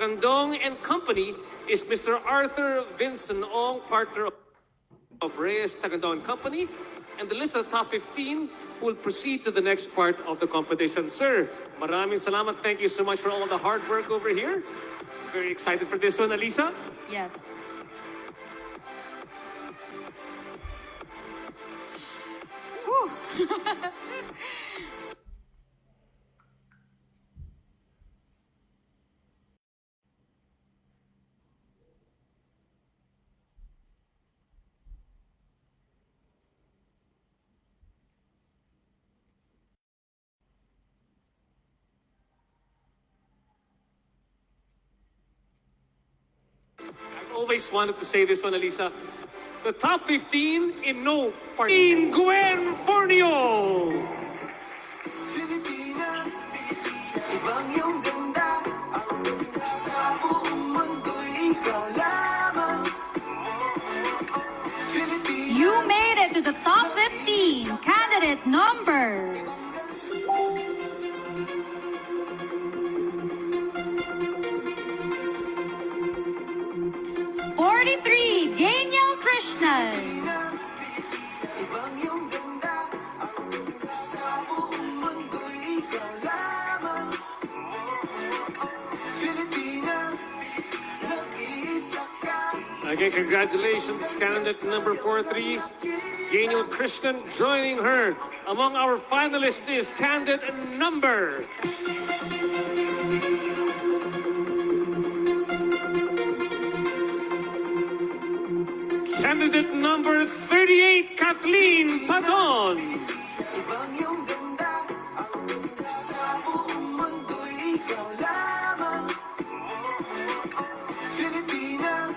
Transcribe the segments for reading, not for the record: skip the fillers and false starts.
Takandong and Company is Mr. Arthur Vincent Ong, partner of Reyes Takandong and Company, and the list of the top 15 will proceed to the next part of the competition. Sir, maraming salamat. Thank you so much for all the hard work over here. Very excited for this one, Alisa? Yes. I've always wanted to say this one, Alisa. The top 15 in no part. In Gwen Fornio! Filipina, ibang iyong ganda. Sa buong mundo'y ikaw lamang. Filipina, You made it to the top 15. Candidate number 43, Daniel Krishnan. ibang iyong ganda. Sa buong mundo'y ikaw lamang. Filipina, nag-iisa ka. Again, congratulations, candidate number 43, Daniel Krishnan. Joining her among our finalists is candidate number... Candidate number 38, Kathleen Paton. Ibang iyong ganda. Sa buong mundo'y ikaw lamang. Filipina,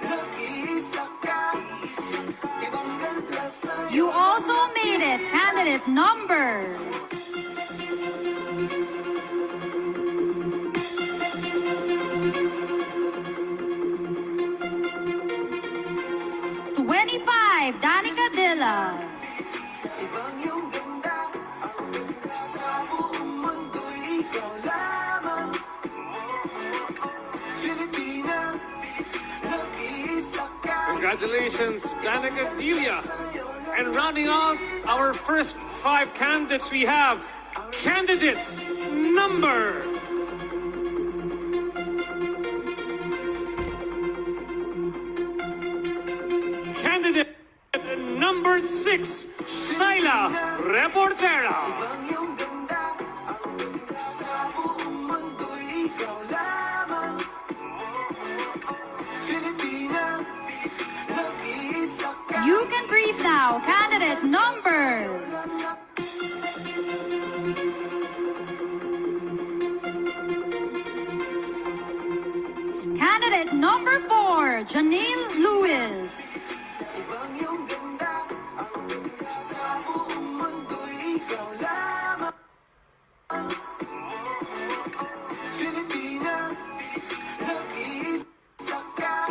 nag-iisa ka. Ibang ganda sa'yo. You also made it. Candidate number 25, Danica Dilla. Ibang iyong ganda. Sa buong mundo'y ikaw lamang. Filipina, nag-iisa ka. Congratulations, Danica Delia. And rounding out our first 5 candidates, we have candidate number... Candidate number 6, Shaila Reportera. Ibang iyong ganda. Sa buong mundo'y ikaw lamang. Filipina, nag-iisa ka. You can breathe now. Candidate number Candidate number 4, Janelle Lewis. Ibang iyong ganda. Sa buong mundo'y ikaw lamang. Filipina, nag-iisa ka.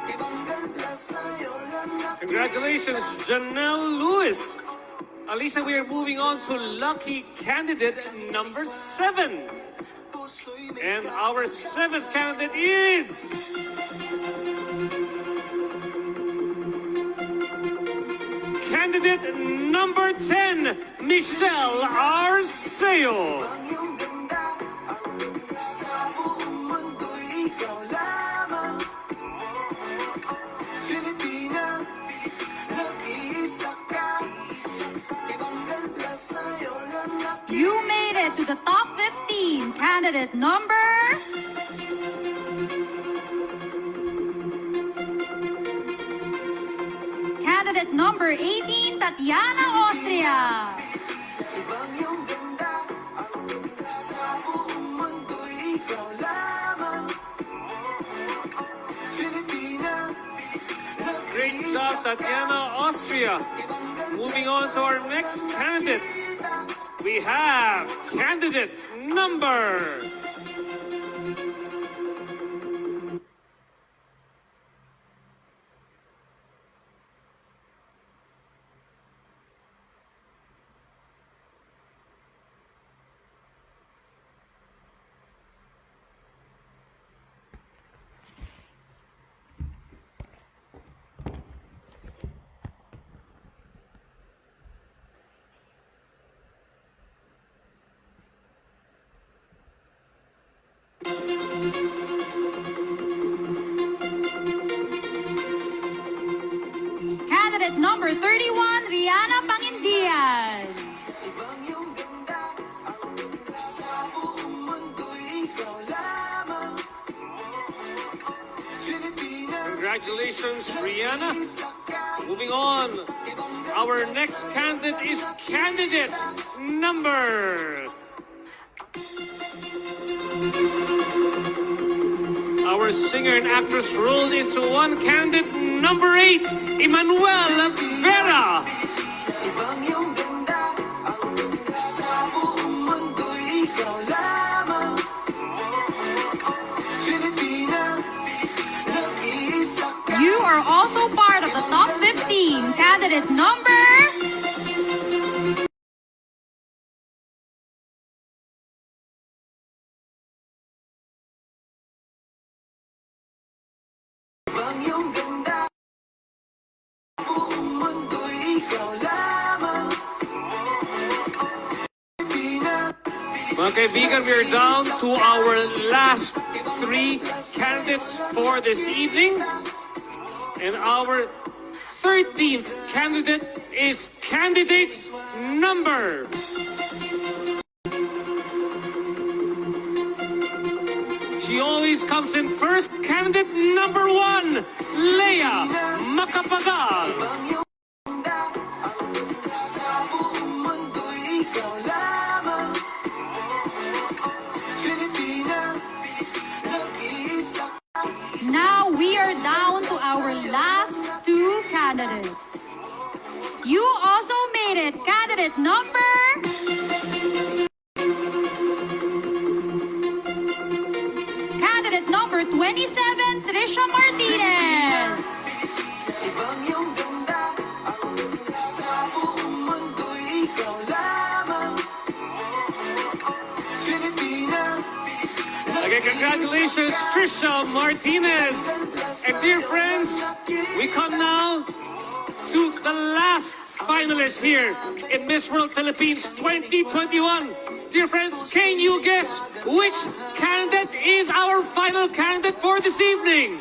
Ibang ganda sa'yo lang ako. Congratulations, Janelle Lewis. Alisa, we are moving on to lucky candidate number 7. Puso'y may And our 7th candidate is... Candidate number 10, Michelle Arceo. Ang iyong ganda. Sa buong mundo'y ikaw lamang. Filipina, nag-iisa ka. Ibang ganda sa'yo lang ako. You made it to the top 15. Candidate number Candidate number 18, Tatiana Austria. Ibang iyong ganda. Sa buong mundo'y ikaw lamang. Filipina, Great job, Tatiana Austria. Moving on to our next candidate. We have candidate number... number 31, Rihanna Pangindian. Ibang iyong ganda, sa buong mundo'y ikaw lamang. Filipina, Congratulations, Rihanna. isa ka. Moving on, our next candidate is candidate number... Our singer and actress rolled into one. Candidate number 8, Emmanuel Vera. Ibang iyong ganda, sa buong mundo'y ikaw lamang. Filipina, nag-iisa ka. You are also part of the top 15. Candidate number... Ibang iyong ganda, buong mundo'y ikaw lamang. Filipina, Mga kaibigan, we are down to our last 3 candidates for this evening. And our 13th candidate is candidate number... She always comes in first. Candidate number 1, Leia Macapagal. ibang iyong ganda, sa buong mundo'y ikaw lamang. Filipina, nag-iisa ka. Now we are down to our last 2 candidates. You also made it. Candidate number... Candidate number 27, Trisha Martinez. Ibang iyong ganda, sa buong mundo'y ikaw lamang. Filipina, Again, congratulations, Trisha Martinez. And dear friends, we come now to the last finalist here in Miss World Philippines 2021. Dear friends, can you guess which candidate is our final candidate for this evening?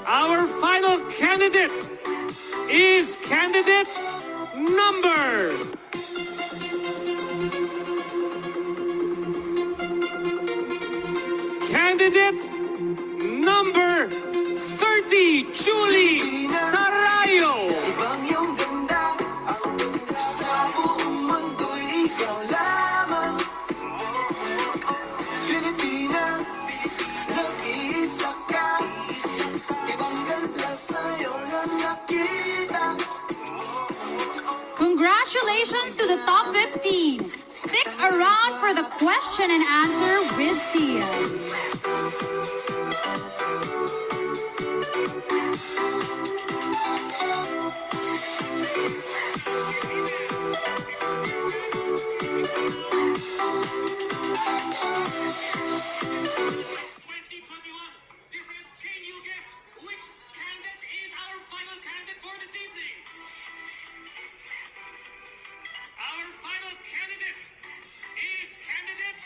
Our final candidate is candidate number... Candidate number 30, Julie Tarayo. ibang iyong ganda, sa buong mundo'y ikaw lamang. Filipina, nag-iisa ka. Ibang ganda sa'yo na nakita. Congratulations to the top 15. Stick around for the question and answer with Sia. Our final candidate is candidate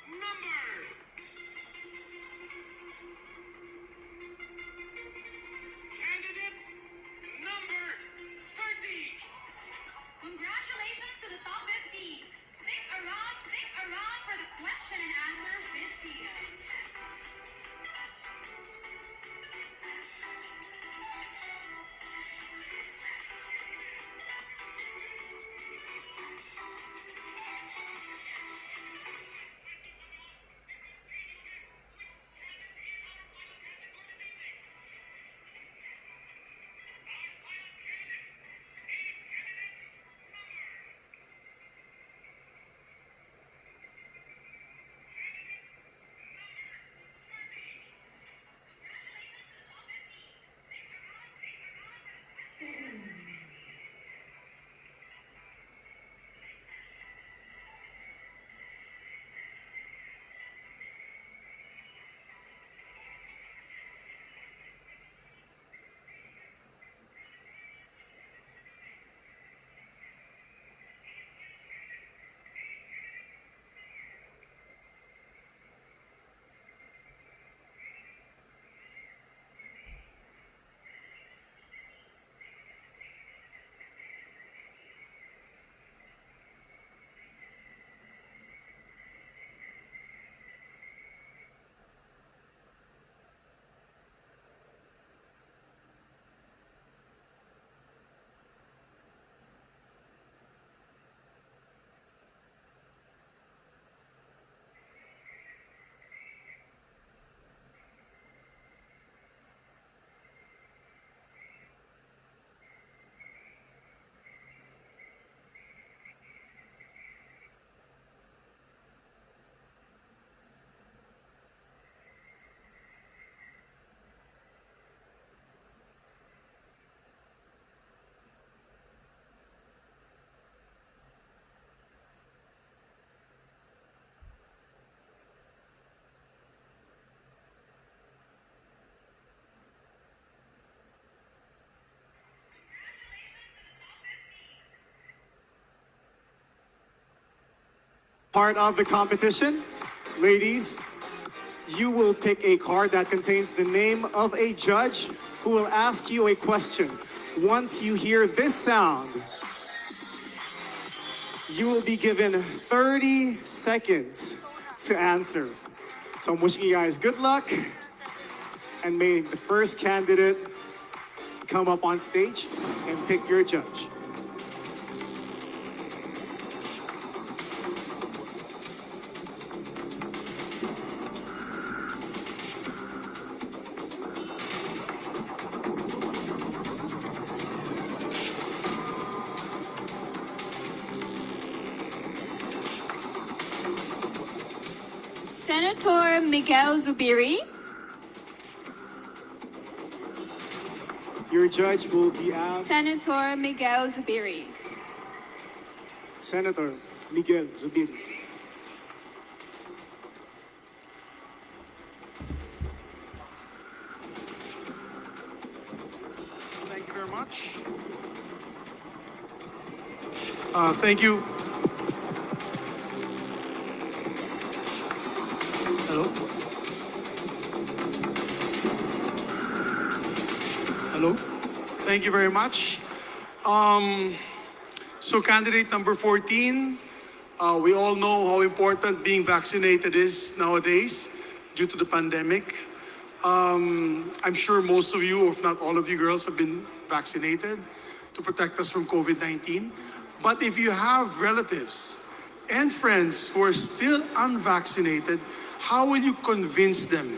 number... part of the competition. Ladies, you will pick a card that contains the name of a judge who will ask you a question. Once you hear this sound, you will be given 30 seconds to answer. So I'm wishing you guys good luck, and may the first candidate come up on stage and pick your judge. Senator Miguel Zubiri. Your judge will be asked. Senator Miguel Zubiri. Senator Miguel Zubiri. Thank you very much. Thank you. Hello? Hello? Thank you very much. So candidate number 14, we all know how important being vaccinated is nowadays due to the pandemic. I'm sure most of you, or if not all of you girls, have been vaccinated to protect us from COVID-19. But if you have relatives and friends who are still unvaccinated, how will you convince them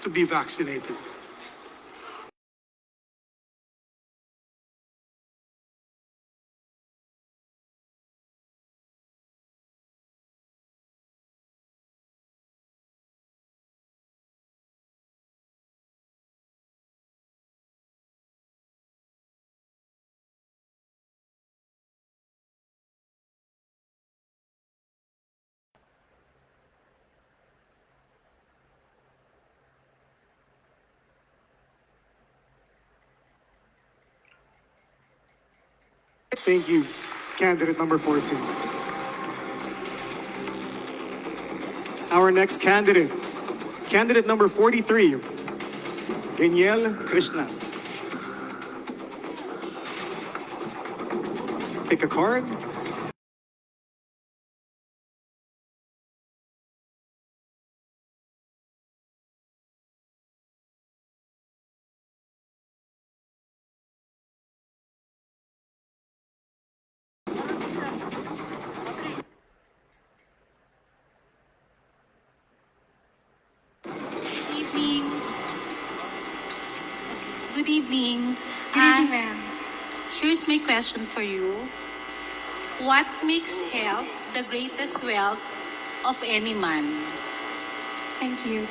to be vaccinated? Thank you, candidate number 14. Our next candidate, candidate number 43, Danielle Krishna. Pick a card. Evening. Good evening. Good evening, ma'am. Here's my question for you. What makes health the greatest wealth of any man? Thank you.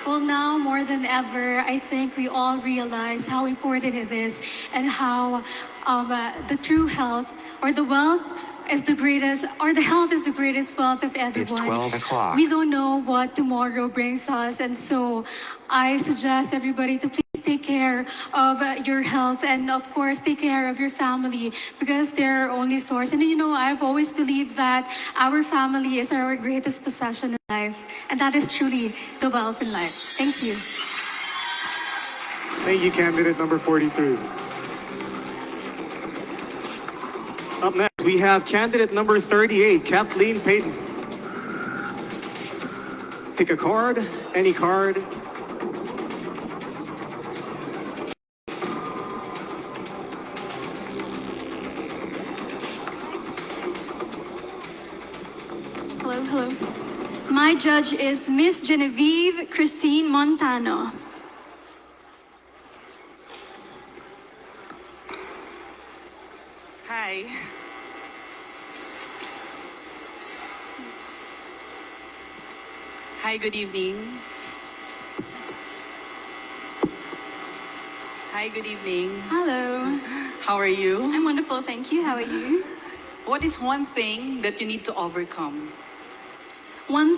Well, now more than ever, I think we all realize how important it is and how the true health or the wealth is the greatest, or the health is the greatest wealth of everyone. 12 o'clock. We don't know what tomorrow brings us, and so I suggest everybody to please take care of your health, and of course take care of your family, because they're our only source. And you know, I've always believed that our family is our greatest possession in life, and that is truly the wealth in life. Thank you. Thank you, candidate number 43. Up next, we have candidate number 38, Kathleen Payton. Pick a card, any card. Hello. My judge is Miss Genevieve Christine Montano. Hi. Hi, good evening. Hi, good evening. Hello. How are you? I'm wonderful, thank you. How are you? What is one thing that you need to overcome? One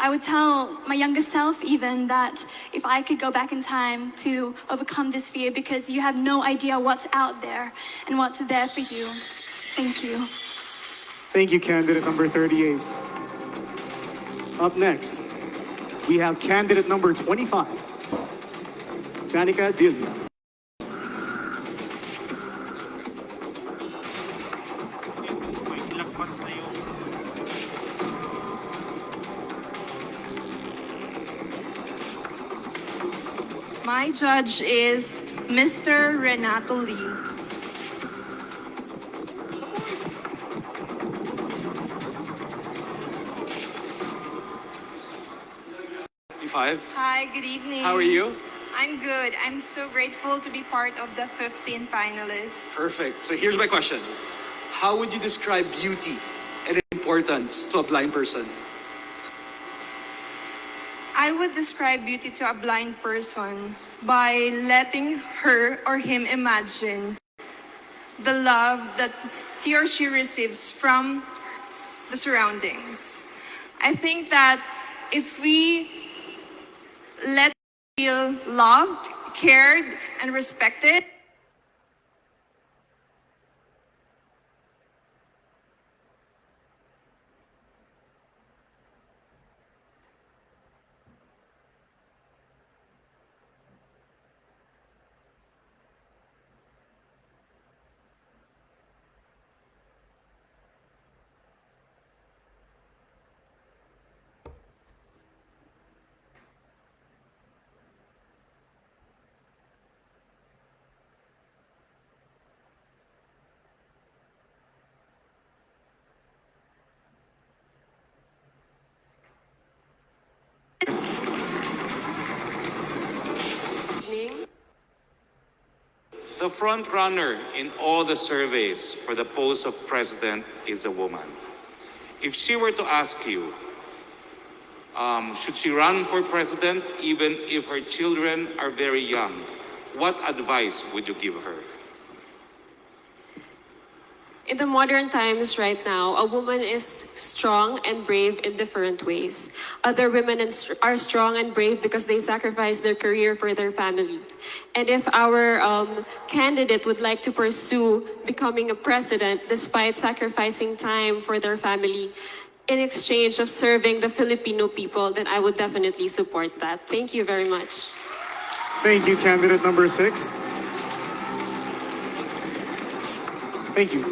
I would tell my younger self even that if I could go back in time to overcome this fear, because you have no idea what's out there and what's there for you. Thank you. Thank you, candidate number 38. Up next, we have candidate number 25, Danica Delia. My judge is Mr. Renato Lee. Five. Hi, good evening. How are you? I'm good. I'm so grateful to be part of the 15 finalists. Perfect. So here's my question. How would you describe beauty and importance to a blind person? I would describe beauty to a blind person by letting her or him imagine the love that he or she receives from the surroundings. I think that if we let feel loved, cared, and respected, The front runner in all the surveys for the post of president is a woman. If she were to ask you, should she run for president even if her children are very young, what advice would you give her? In the modern times right now, a woman is strong and brave in different ways. Other women are strong and brave because they sacrifice their career for their family. And if our candidate would like to pursue becoming a president despite sacrificing time for their family in exchange of serving the Filipino people, then I would definitely support that. Thank you very much. Thank you, candidate number 6. Thank you.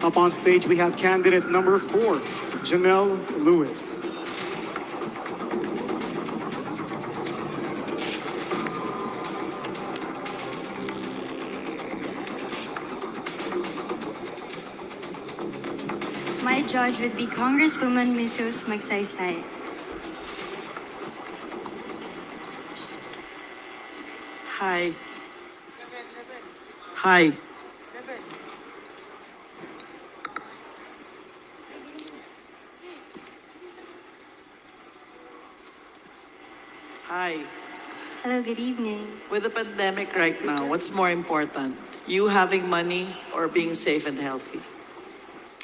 Up on stage, we have candidate number 4, Janelle Lewis. My judge would be Congresswoman Mythos Magsaysay. Hi. Hi. Hi. Hello, good evening. With the pandemic right now, what's more important? You having money or being safe and healthy?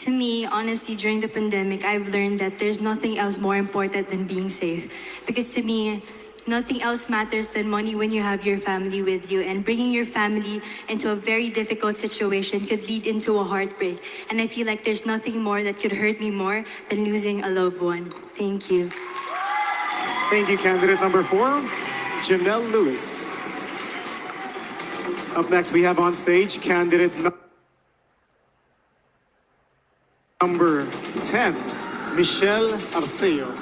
To me, honestly, during the pandemic, I've learned that there's nothing else more important than being safe. Because to me, nothing else matters than money when you have your family with you. And bringing your family into a very difficult situation could lead into a heartbreak. And I feel like there's nothing more that could hurt me more than losing a loved one. Thank you. Thank you, candidate number 4, Janelle Lewis. Up next, we have on stage candidate number 10, Michelle Arceo.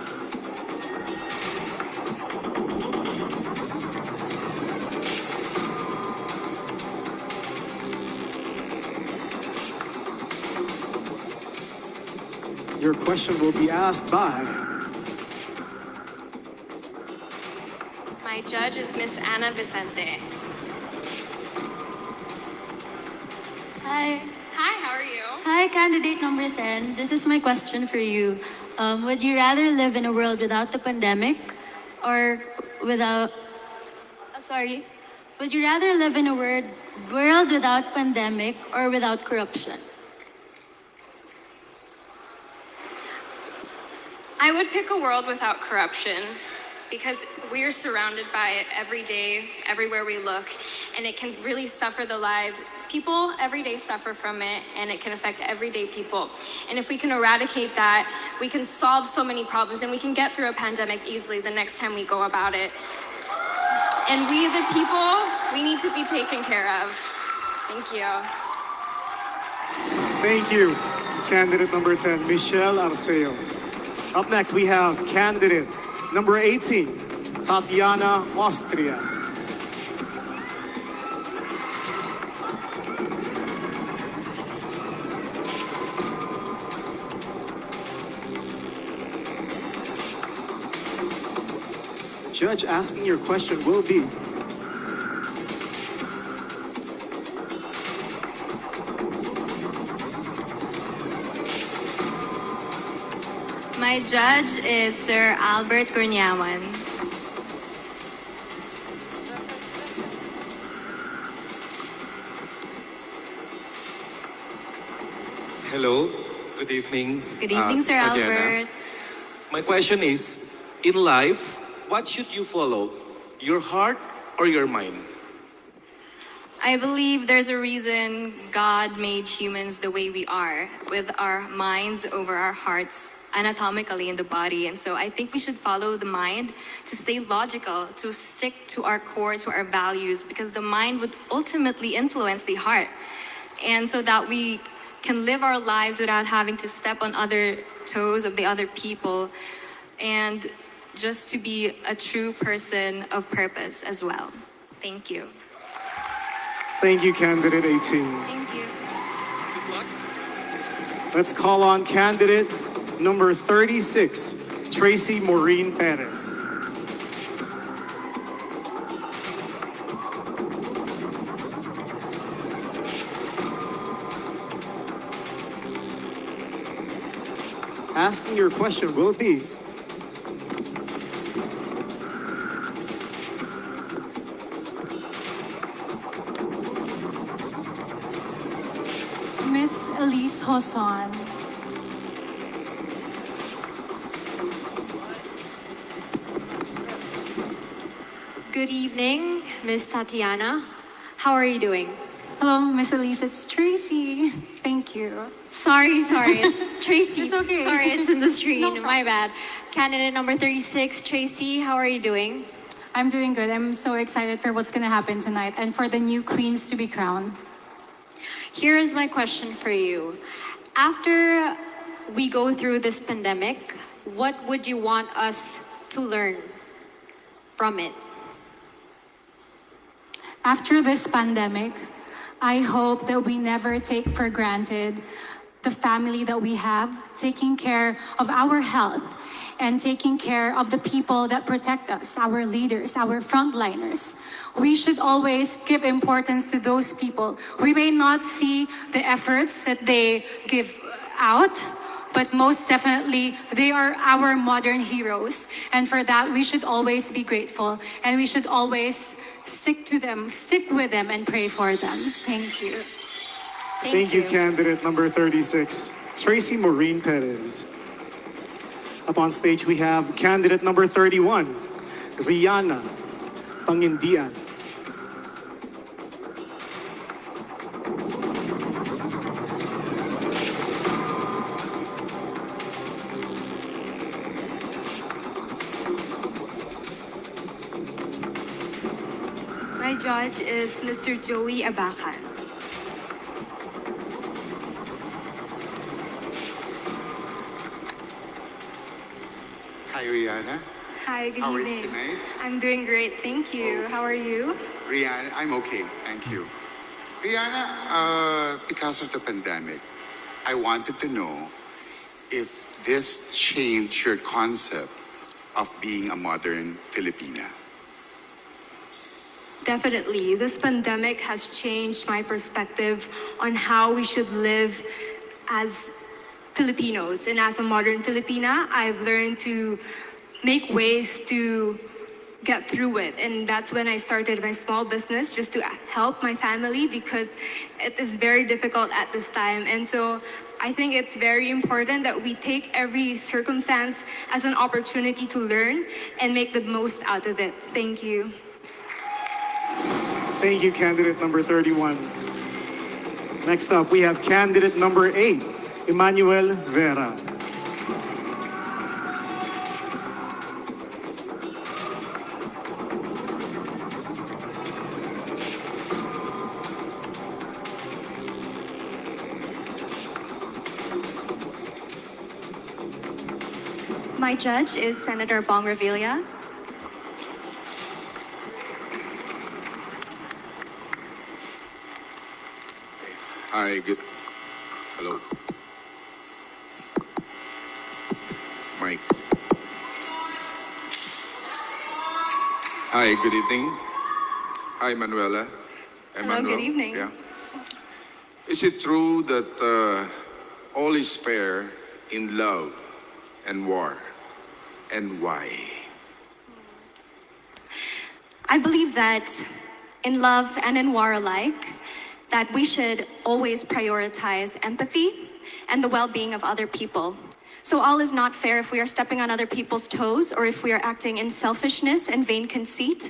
Your question will be asked by... My judge is Miss Ana Vicente. Hi. Hi, how are you? Hi, candidate number 10. This is my question for you. Would you rather live in a world without the pandemic or without... sorry. Would you rather live in a world without pandemic or without corruption? I would pick a world without corruption because we are surrounded by it every day, everywhere we look, and it can really suffer the lives. People every day suffer from it, and it can affect everyday people. And if we can eradicate that, we can solve so many problems, and we can get through a pandemic easily the next time we go about it. And we, the people, we need to be taken care of. Thank you. Thank you, candidate number 10, Michelle Arceo. Up next, we have candidate number 18, Tatiana Austria. Judge asking your question will be My judge is Sir Albert Gurnyawan. Hello, good evening. Good evening, Sir Tatiana. Albert. My question is, in life, what should you follow? Your heart or your mind? I believe there's a reason God made humans the way we are, with our minds over our hearts anatomically in the body. And so I think we should follow the mind to stay logical, to stick to our core, to our values, because the mind would ultimately influence the heart. And so that we can live our lives without having to step on other toes of the other people, and just to be a true person of purpose as well. Thank you. Thank you, candidate 18. Thank you. Let's call on candidate number 36, Tracy Maureen Perez. Asking your question will be Miss Elise Hoson. Good evening, Miss Tatiana. How are you doing? Hello, Miss Elise. It's Tracy. Thank you. Sorry, it's Tracy. It's okay. Sorry, it's in the screen. No problem. My bad. Candidate number 36, Tracy, how are you doing? I'm doing good. I'm so excited for what's going to happen tonight and for the new queens to be crowned. Here is my question for you. After we go through this pandemic, what would you want us to learn from it? After this pandemic, I hope that we never take for granted the family that we have, taking care of our health and taking care of the people that protect us, our leaders, our frontliners. We should always give importance to those people. We may not see the efforts that they give out, but most definitely they are our modern heroes. And for that, we should always be grateful, and we should always stick to them, stick with them, and pray for them. Thank you. Thank you, candidate number 36, Tracy Maureen Perez. Up on stage, we have candidate number 31, Rihanna Pangindian. My judge is Mr. Joey Abacan. Hi, Rihanna. Hi, good How are evening. you tonight? I'm doing great, thank you. How are you? Rihanna, I'm okay, thank you. Rihanna, because of the pandemic, I wanted to know if this changed your concept of being a modern Filipina. Definitely. This pandemic has changed my perspective on how we should live as Filipinos. And as a modern Filipina, I've learned to make ways to get through it. And that's when I started my small business, just to help my family, because it is very difficult at this time. And so I think it's very important that we take every circumstance as an opportunity to learn and make the most out of it. Thank you. Thank you, candidate number 31. Next up, we have candidate number 8, Emmanuel Vera. My judge is Senator Bong Revilla. Hi, good. Hello. Mike. Hi, good evening. Hi, Manuela. Hello, good evening. Yeah. Is it true that all is fair in love and war? And why? I believe that in love and in war alike, that we should always prioritize empathy and the well-being of other people. So all is not fair if we are stepping on other people's toes or if we are acting in selfishness and vain conceit.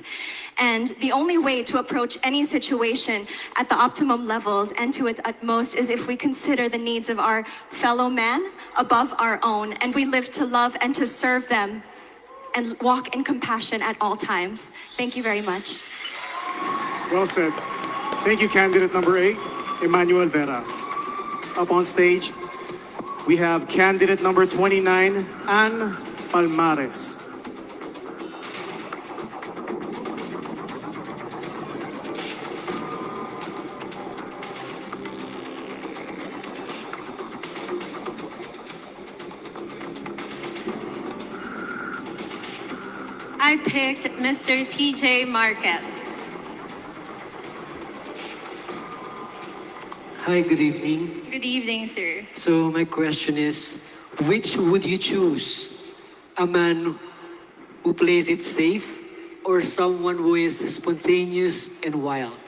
And the only way to approach any situation at the optimum levels and to its utmost is if we consider the needs of our fellow man above our own, and we live to love and to serve them and walk in compassion at all times. Thank you very much. Well said. Thank you, candidate number 8, Emmanuel Vera. Up on stage, we have candidate number 29, Ann Palmares. I picked Mr. TJ Marquez. Hi, good evening. Good evening, sir. So my question is, which would you choose? A man who plays it safe or someone who is spontaneous and wild?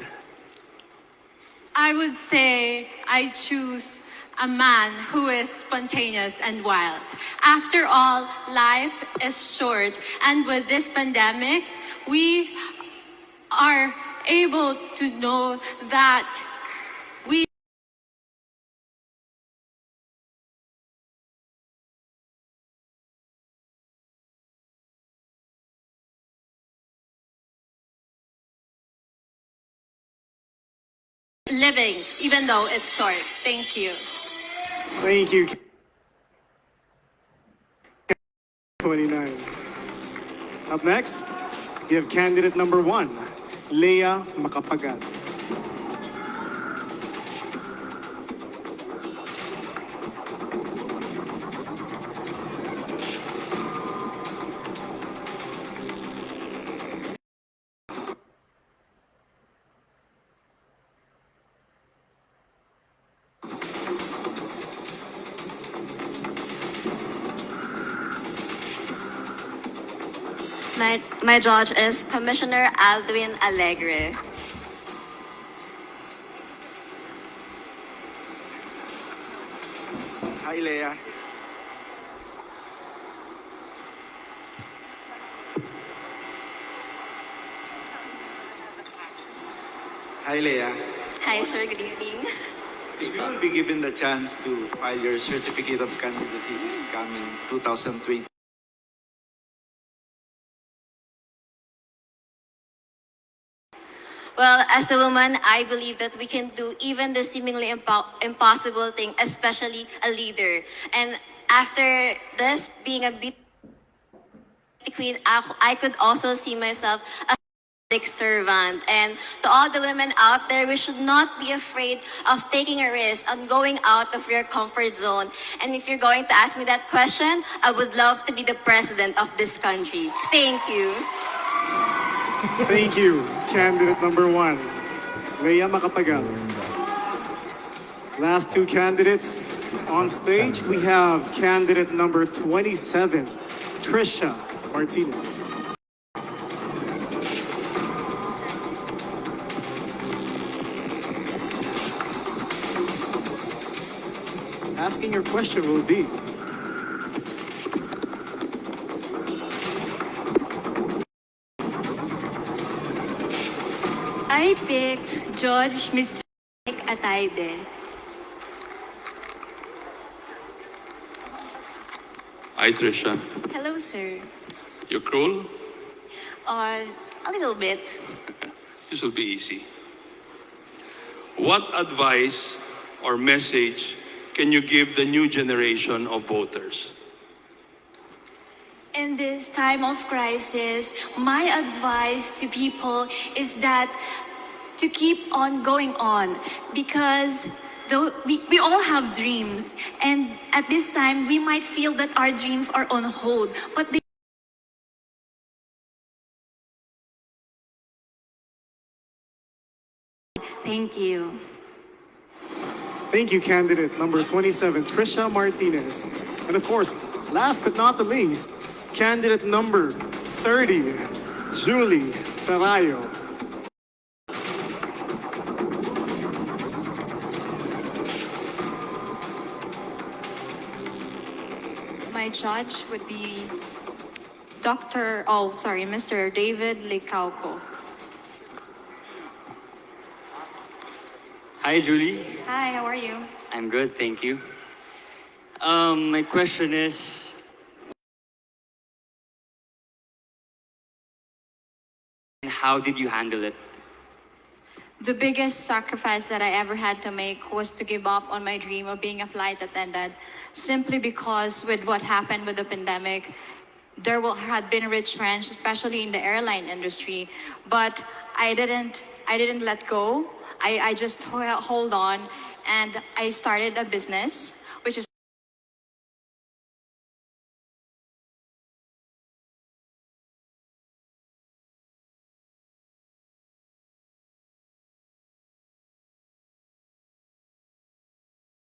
I would say I choose a man who is spontaneous and wild. After all, life is short, and with this pandemic, we are able to know that we living, even though it's short. Thank you. Thank you. 29. Up next, we have candidate number 1, Leah Macapagal. My judge is Commissioner Aldwin Alegre. Hi, Leah. Hi, Leah. Hi, sir. Good evening. If you will be given the chance to file your certificate of candidacy this coming 2020, Well, as a woman, I believe that we can do even the seemingly impossible thing, especially a leader. And after this, being a beauty queen, I could also see myself as a servant. And to all the women out there, we should not be afraid of taking a risk and going out of your comfort zone. And if you're going to ask me that question, I would love to be the president of this country. Thank you. Thank you, candidate number 1, Leah Macapagal. Last 2 candidates on stage, we have candidate number 27, Trisha Martinez. asking your question will be. I picked George Mr. Ataide. Hi, Trisha. Hello, sir. You cruel? A little bit. This will be easy. What advice or message can you give the new generation of voters? In this time of crisis, my advice to people is that to keep on going on because we all have dreams, and at this time we might feel that our dreams are on hold, but they Thank you. Thank you, candidate number 27, Trisha Martinez. And of course, last but not the least, candidate number 30, Julie Tarayo. My judge would be Mr. David Licauco. Hi, Julie. Hi, how are you? I'm good, thank you. My question is, how did you handle it? The biggest sacrifice that I ever had to make was to give up on my dream of being a flight attendant, simply because with what happened with the pandemic, had been retrenched, especially in the airline industry. But I didn't let go. I just hold on, and I started a business, which is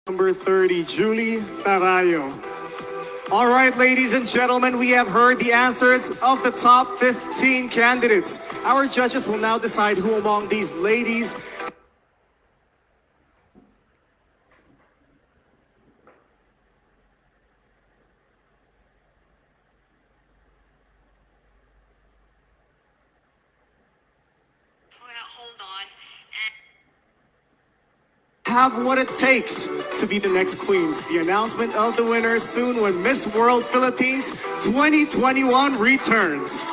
Number 30, Julie Tarayo. All right, ladies and gentlemen, we have heard the answers of the top 15 candidates. Our judges will now decide who among these ladies have what it takes to be the next queens. The announcement of the winners soon when Miss World Philippines 2021 returns.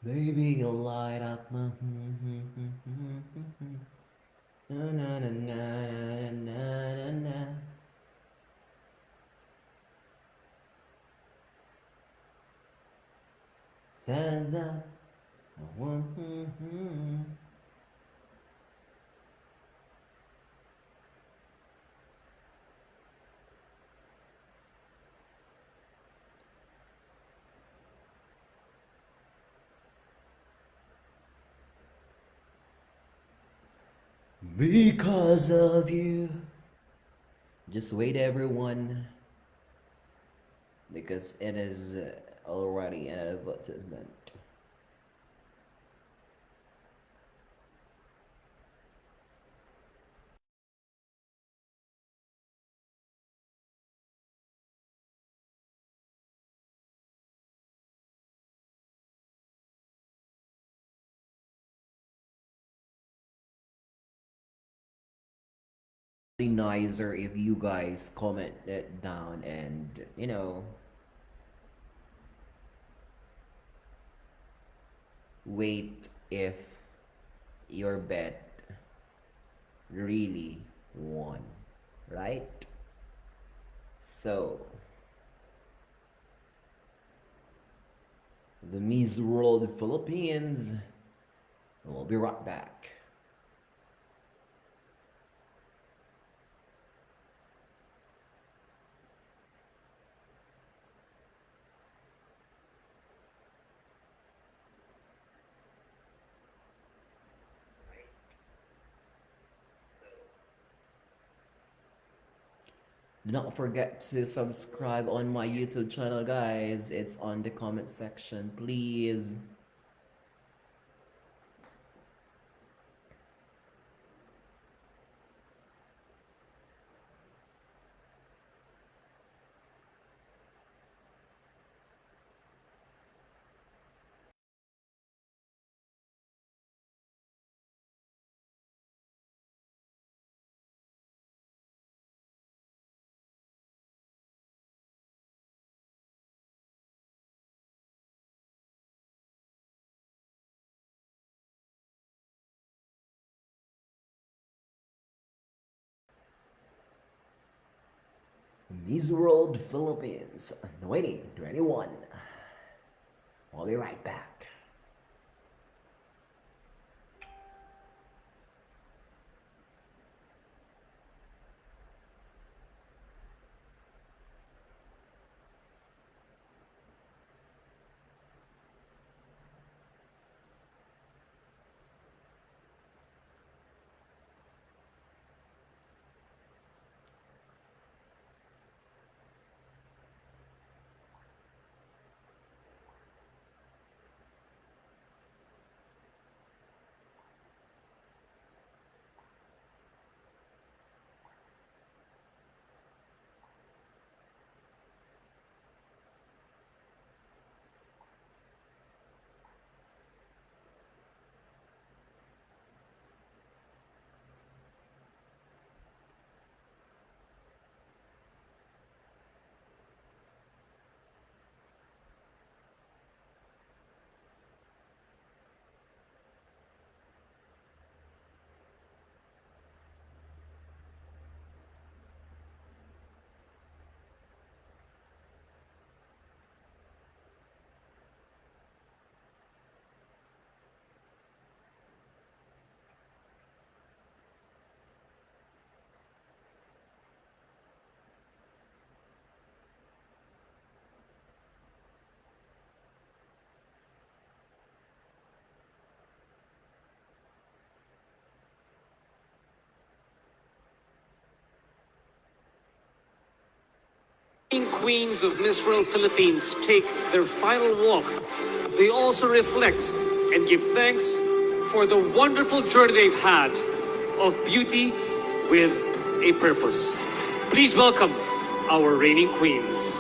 Baby, you light up my. Na, na, na, na, na, na, na. Santa, I want. Because of you. Just wait, everyone. Because it is already an advertisement. Be nicer if you guys comment it down and wait if your bet really won, right? So the Miss World Philippines will be right back. Do not forget to subscribe on my YouTube channel, guys. It's on the comment section, please. Miss World Philippines 2021. I'll be right back. Queens of Miss World Philippines take their final walk, they also reflect and give thanks for the wonderful journey they've had of beauty with a purpose. Please welcome our reigning queens.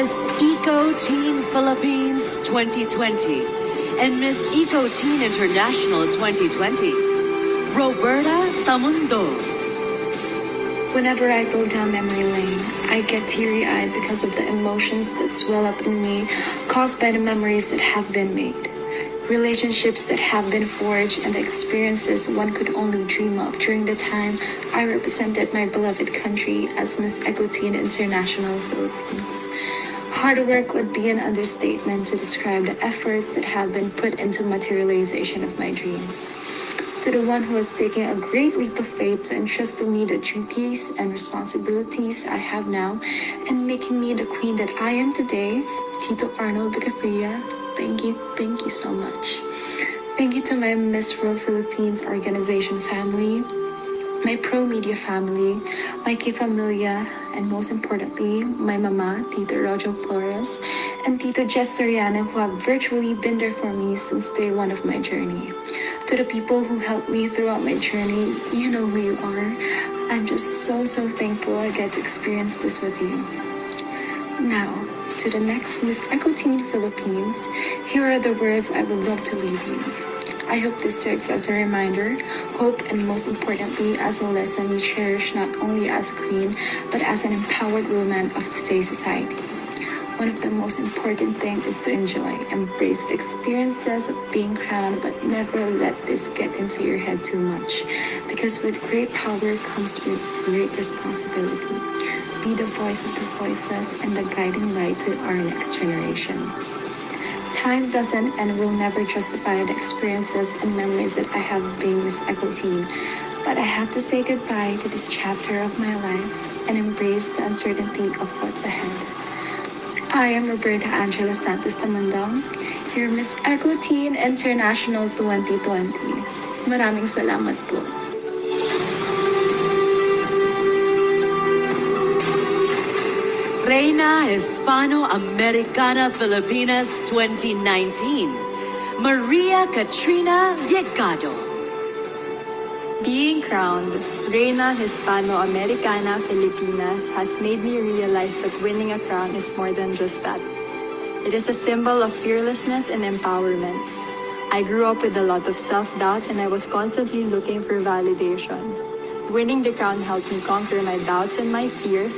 Miss Eco Teen Philippines 2020 and Miss Eco Teen International 2020. Roberta Tamundo. Whenever I go down memory lane, I get teary-eyed because of the emotions that swell up in me caused by the memories that have been made. Relationships that have been forged and the experiences one could only dream of during the time I represented my beloved country as Miss Equity International Philippines. Hard work would be an understatement to describe the efforts that have been put into materialization of my dreams. To the one who has taken a great leap of faith to entrust to me the duties and responsibilities I have now and making me the queen that I am today, Tito Arnold Gafria, thank you so much. Thank you to my Miss World Philippines organization family, my Pro Media family, my Key Familia, and most importantly, my mama, Tito Rojo Flores, and Tito Jess Soriano, who have virtually been there for me since day one of my journey. To the people who helped me throughout my journey, you know who you are. I'm just so thankful I get to experience this with you. Now, to the next Miss Ecoteen Philippines, here are the words I would love to leave you. I hope this serves as a reminder, hope, and most importantly, as a lesson you cherish not only as a queen, but as an empowered woman of today's society. One of the most important things is to enjoy, embrace the experiences of being crowned, but never let this get into your head too much. Because with great power comes with great responsibility. Be the voice of the voiceless and the guiding light to our next generation. Time doesn't and will never justify the experiences and memories that I have being Miss Equity, but I have to say goodbye to this chapter of my life and embrace the uncertainty of what's ahead. I am Roberta Angela Santos Tamandong, your Miss Equity International 2020. Maraming salamat po. Reina Hispano-Americana Filipinas 2019, Maria Katrina Diegado. Being crowned Reina Hispano-Americana Filipinas has made me realize that winning a crown is more than just that. It is a symbol of fearlessness and empowerment. I grew up with a lot of self-doubt and I was constantly looking for validation. Winning the crown helped me conquer my doubts and my fears,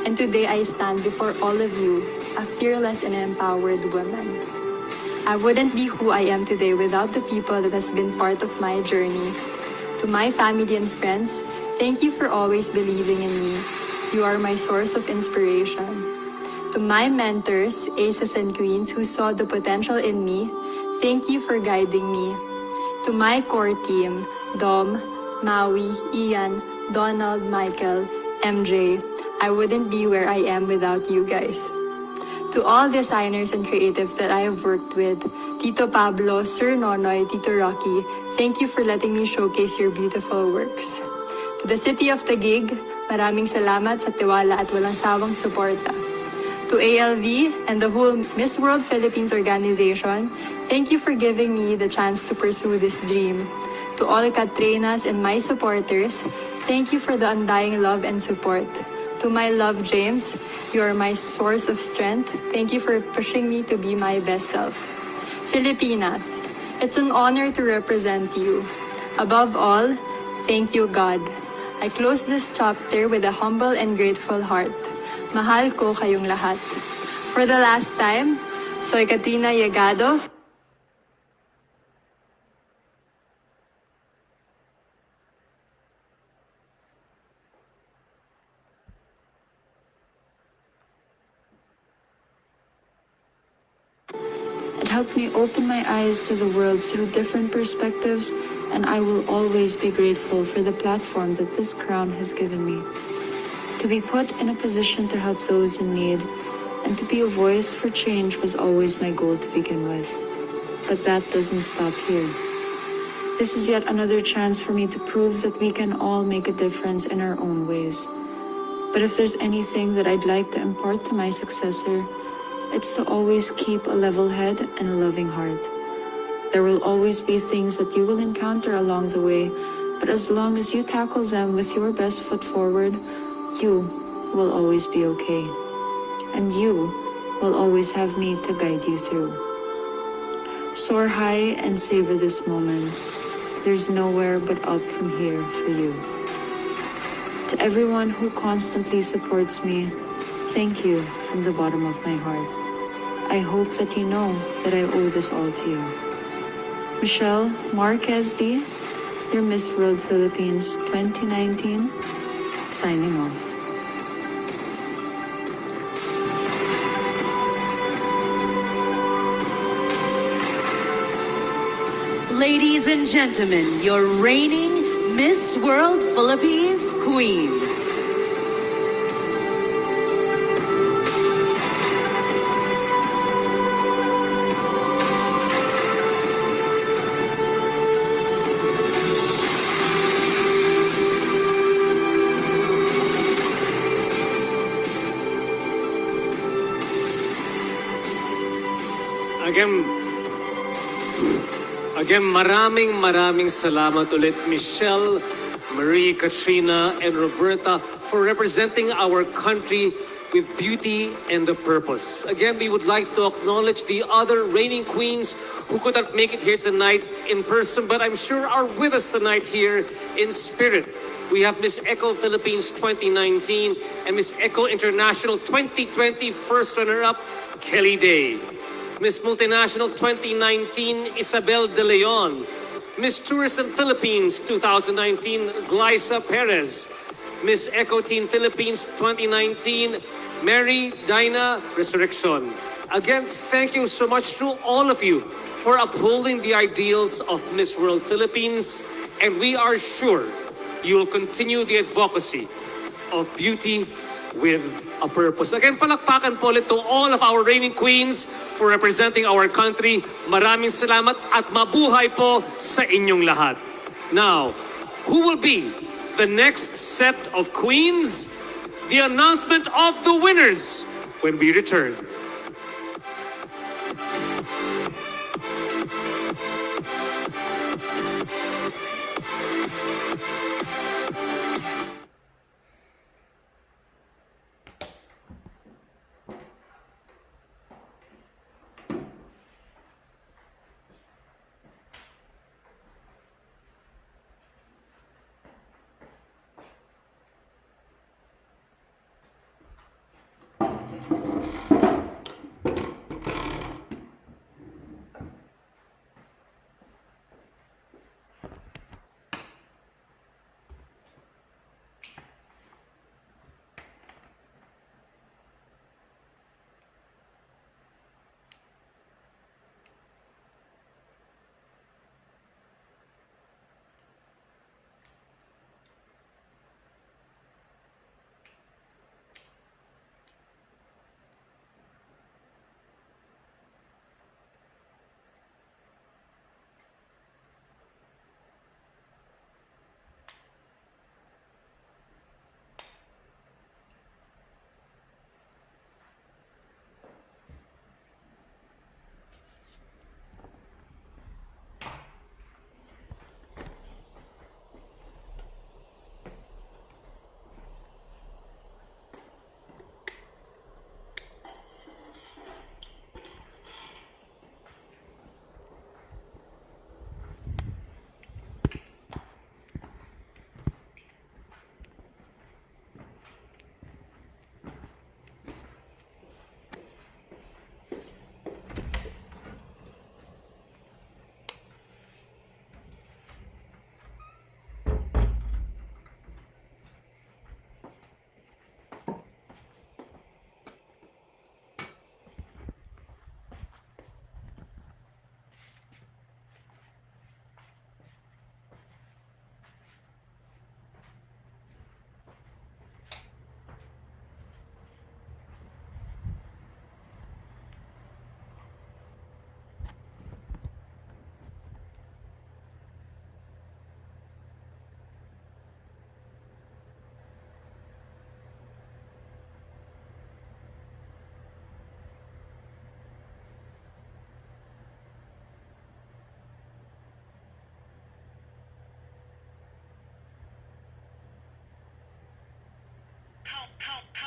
and today I stand before all of you, a fearless and empowered woman. I wouldn't be who I am today without the people that has been part of my journey. To my family and friends, thank you for always believing in me. You are my source of inspiration. To my mentors, aces and queens who saw the potential in me, thank you for guiding me. To my core team, Dom, Maui, Ian, Donald, Michael, MJ, I wouldn't be where I am without you guys. To all designers and creatives that I have worked with, Tito Pablo, Sir Nonoy, Tito Rocky, thank you for letting me showcase your beautiful works. To the City of Taguig, maraming salamat sa tiwala at walang sawang suporta. To ALV and the whole Miss World Philippines organization, thank you for giving me the chance to pursue this dream. To all Katrinas and my supporters, thank you for the undying love and support. To my love, James, you are my source of strength. Thank you for pushing me to be my best self. Filipinas, it's an honor to represent you. Above all, thank you, God. I close this chapter with a humble and grateful heart. Mahal ko kayong lahat. For the last time, soy Katrina Diegado. It helped me open my eyes to the world through different perspectives, and I will always be grateful for the platform that this crown has given me. To be put in a position to help those in need and to be a voice for change was always my goal to begin with. But that doesn't stop here. This is yet another chance for me to prove that we can all make a difference in our own ways. But if there's anything that I'd like to impart to my successor, it's to always keep a level head and a loving heart. There will always be things that you will encounter along the way, but as long as you tackle them with your best foot forward, you will always be okay. And you will always have me to guide you through. Soar high and savor this moment. there's nowhere but up from here for you. To everyone who constantly supports me, thank you from the bottom of my heart. I hope that you know that I owe this all to you. Michelle Marquez D, your Miss World Philippines 2019, signing off. Ladies and gentlemen, your reigning Miss World Philippines Queens. Again, maraming salamat ulit, Michelle, Marie, Katrina, and Roberta for representing our country with beauty and a purpose. Again, we would like to acknowledge the other reigning queens who could not make it here tonight in person, but I'm sure are with us tonight here in spirit. We have Miss Eco Philippines 2019 and Miss Eco International 2020 first runner-up, Kelly Day. Miss Multinational 2019, Isabel De Leon. Miss Tourism Philippines 2019, Glyza Perez. Miss Eco Teen Philippines 2019, Mary Dinah Resurrection. Again, thank you so much to all of you for upholding the ideals of Miss World Philippines, and we are sure you will continue the advocacy of beauty with a purpose. Again, palakpakan po ulit to all of our reigning queens for representing our country. Maraming salamat at mabuhay po sa inyong lahat. Now, who will be the next set of queens? The announcement of the winners when we return.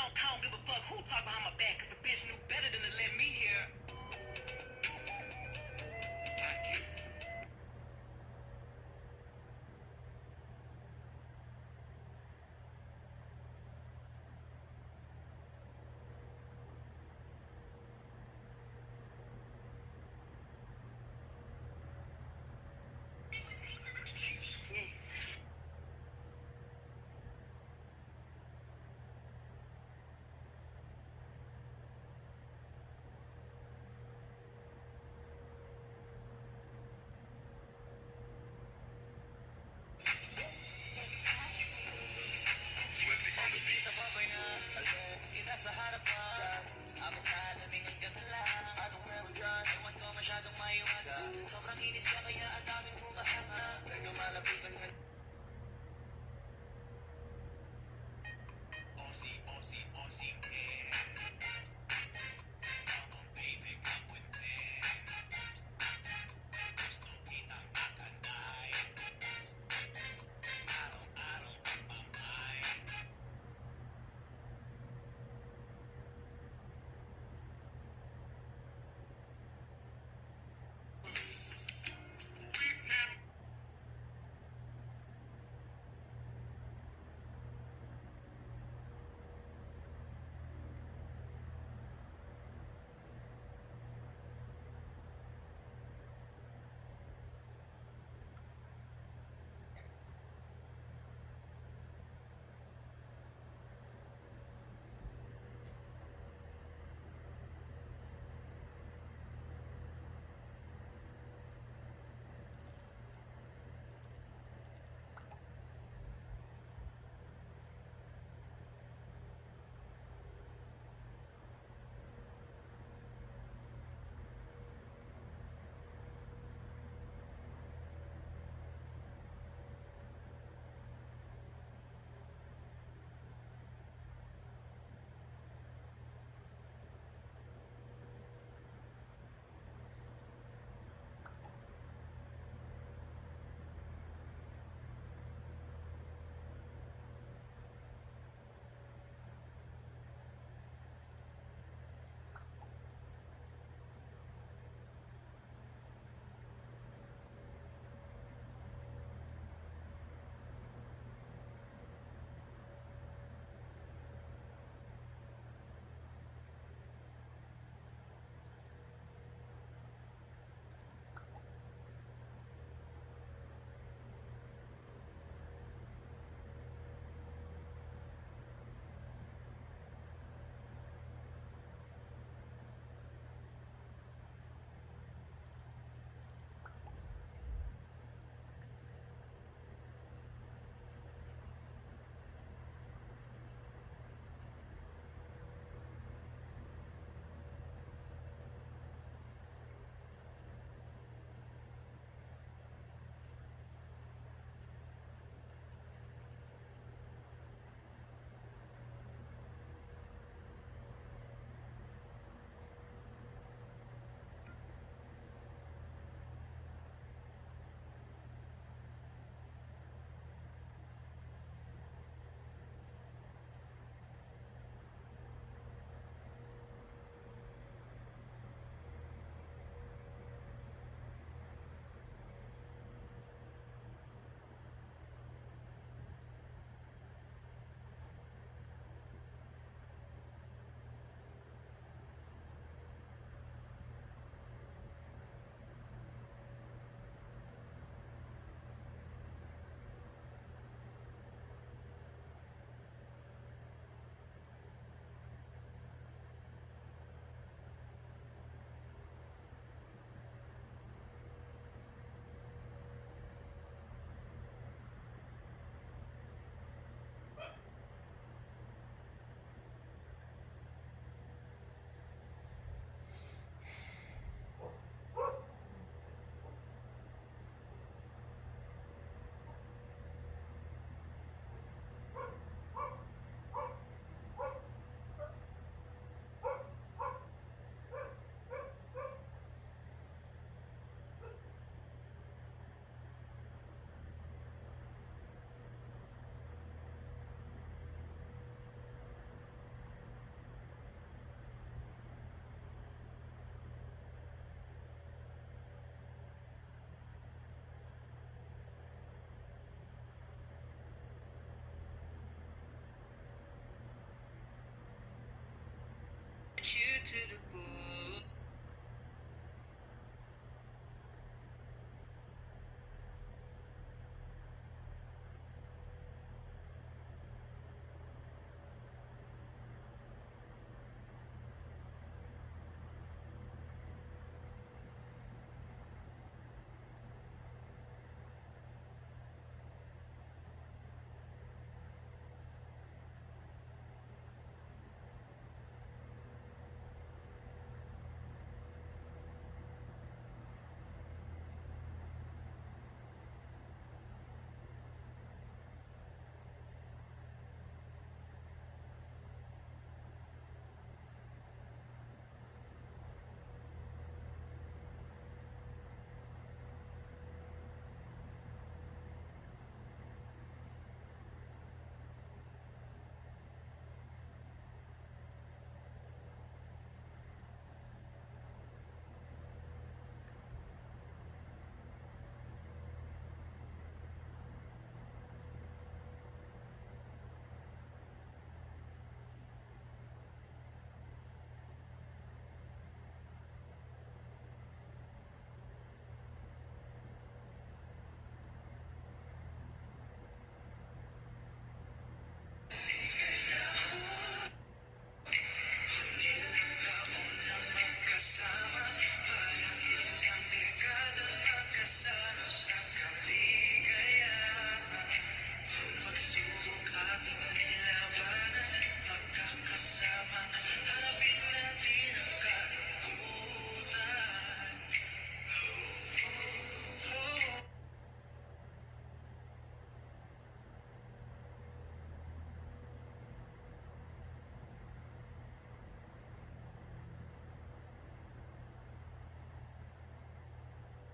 I don't give a fuck who talk behind my back, cause the bitch knew better than to let me hear. Thank you.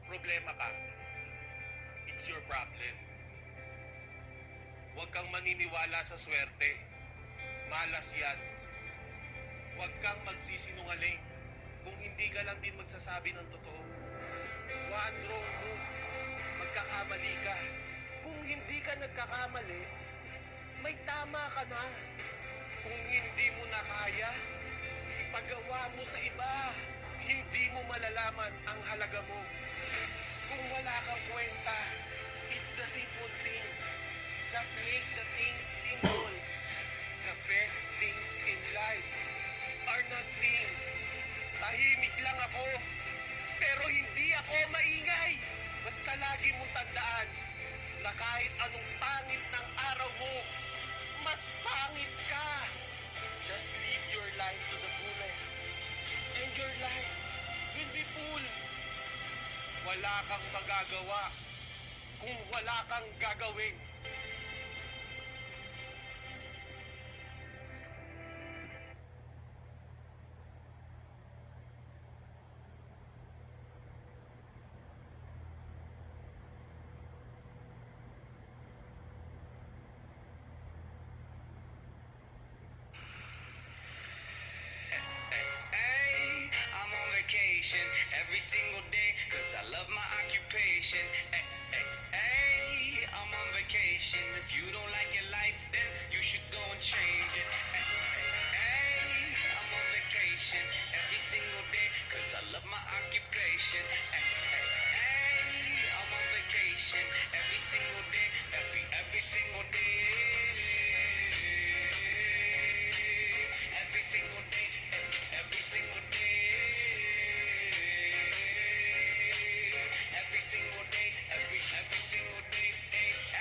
problema ka, it's your problem. Huwag kang maniniwala sa swerte. Malas yan. Huwag kang magsisinungaling kung hindi ka lang din magsasabi ng totoo. One wrong move, magkakamali ka. Kung hindi ka nagkakamali, may tama ka na. Kung hindi mo na kaya, ipagawa mo sa iba. Hindi mo malalaman ang halaga mo. Kung wala kang kwenta, it's the simple things that make the things simple. The best things in life are not things. Tahimik lang ako, pero hindi ako maingay. Basta lagi mong tandaan na kahit anong pangit ng araw mo, mas pangit ka. Just live your life to the fullest. And your life will be full. Wala kang magagawa kung wala kang gagawin. I'm on vacation every single day, cause I love my occupation. I'm on vacation. If you don't like your life, then you should go and change it. I'm on vacation every single day, cause I love my occupation. I'm on vacation every single day, every single day. Every single day, every single day. Every single day, every single day.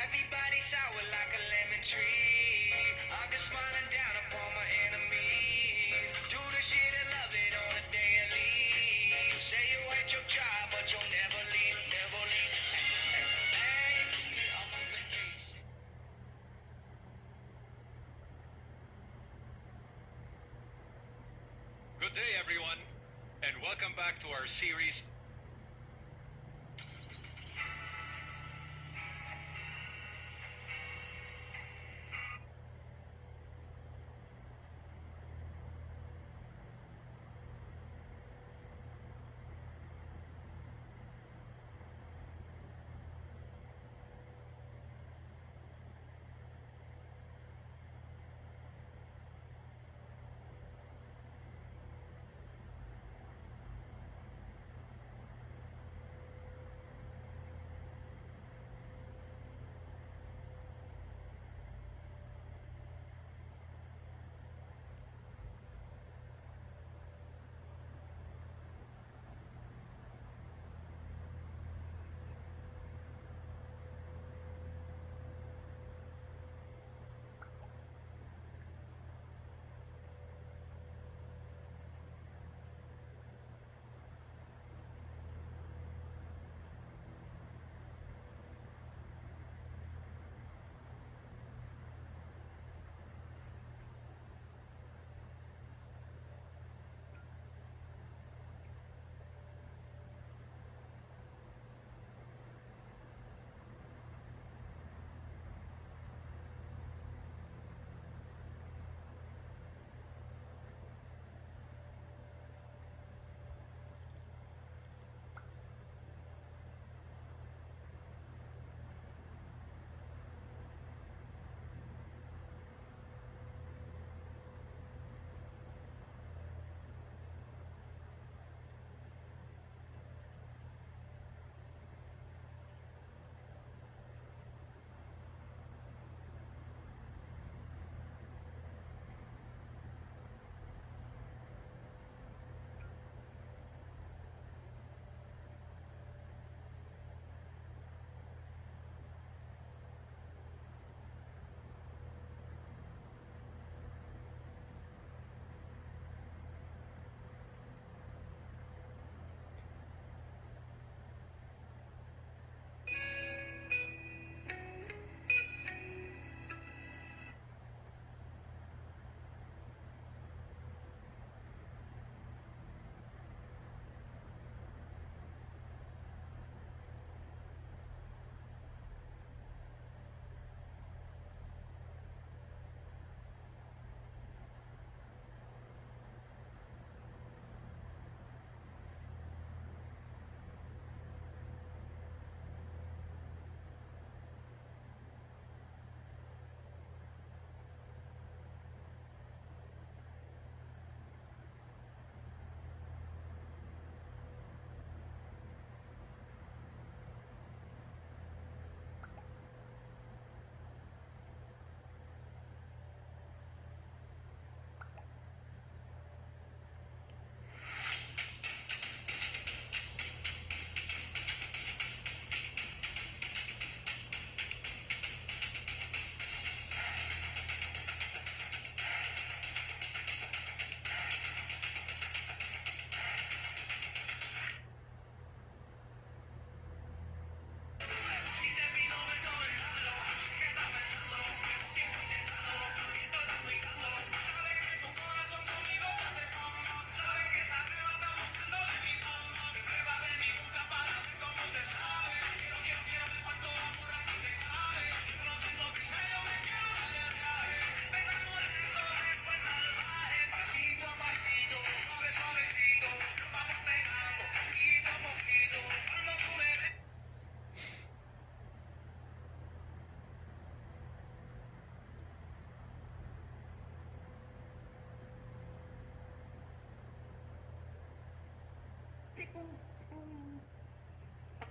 Everybody sour like a lemon tree. I'm just smiling down upon my enemies. Do the shit and love it on a daily. You say you hate your job, but you'll never leave, never leave. I'm on vacation. Good day, everyone, and welcome back to our series.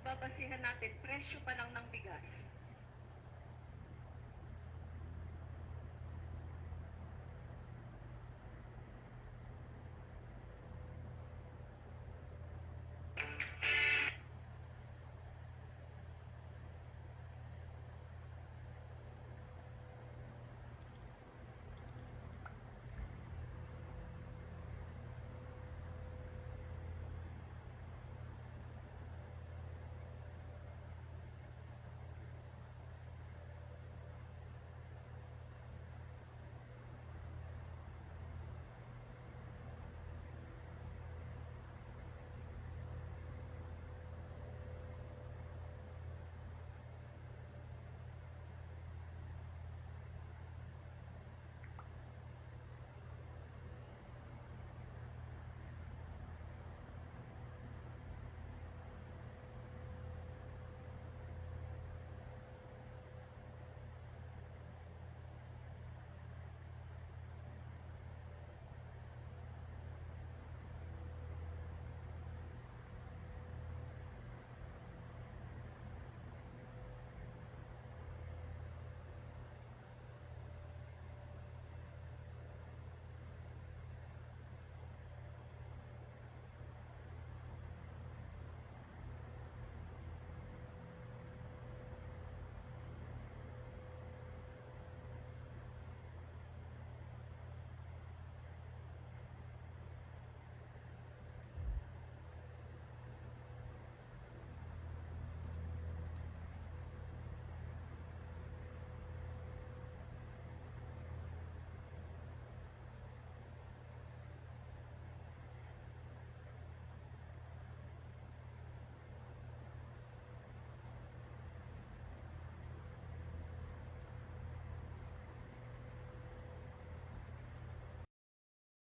pagbabasihan natin, presyo pa lang ng bigas.